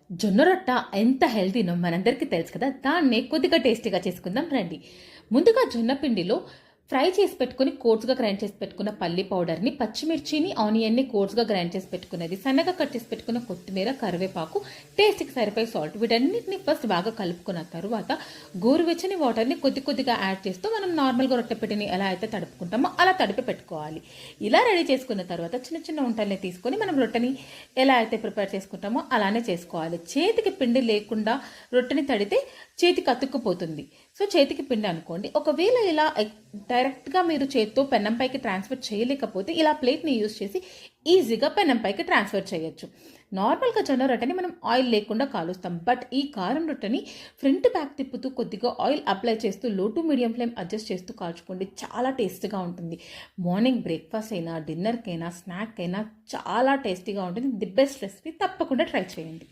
జొన్న రొట్ట ఎంత హెల్తీనో మనందరికీ తెలుసు కదా. దాన్నే కొద్దిగా టేస్టీగా చేసుకుందాం రండి. ముందుగా జొన్న పిండిలో ఫ్రై చేసి పెట్టుకుని కోర్స్గా గ్రైండ్ చేసి పెట్టుకున్న పల్లి పౌడర్ని, పచ్చిమిర్చిని, ఆనియన్ని కోర్స్గా గ్రైండ్ చేసి పెట్టుకున్నది, సన్నగా కట్ చేసి పెట్టుకున్న కొత్తిమీర, కరివేపాకు, టేస్ట్కి సరిపోయే సాల్ట్, వీటన్నిటిని ఫస్ట్ బాగా కలుపుకున్న తర్వాత గోరువెచ్చని వాటర్ని కొద్ది కొద్దిగా యాడ్ చేస్తూ మనం నార్మల్గా రొట్టె పిండిని ఎలా అయితే తడుపుకుంటామో అలా తడిపి పెట్టుకోవాలి. ఇలా రెడీ చేసుకున్న తర్వాత చిన్న చిన్న ఉంటల్ని తీసుకొని మనం రొట్టెని ఎలా అయితే ప్రిపేర్ చేసుకుంటామో అలానే చేసుకోవాలి. చేతికి పిండి లేకుండా రొట్టెని తడితే చేతికి అతుక్కుపోతుంది. సో చేతికి పిండి అనుకోండి. ఒకవేళ ఇలా డైరెక్ట్గా మీరు చేతితో పెన్నంపైకి ట్రాన్స్ఫర్ చేయలేకపోతే ఇలా ప్లేట్ని యూజ్ చేసి ఈజీగా పెన్నంపైకి ట్రాన్స్ఫర్ చేయొచ్చు. నార్మల్గా జొన్న రొట్టెని మనం ఆయిల్ లేకుండా కాలుస్తాం. బట్ ఈ కారం రొట్టెని ఫ్రంట్ బ్యాక్ తిప్పుతూ కొద్దిగా ఆయిల్ అప్లై చేస్తూ లో టు మీడియం ఫ్లేమ్ అడ్జస్ట్ చేస్తూ కాల్చుకోండి. చాలా టేస్టీగా ఉంటుంది. మార్నింగ్ బ్రేక్ఫాస్ట్ అయినా, డిన్నర్కైనా, స్నాక్ అయినా చాలా టేస్టీగా ఉంటుంది. ది బెస్ట్ రెసిపీ, తప్పకుండా ట్రై చేయండి.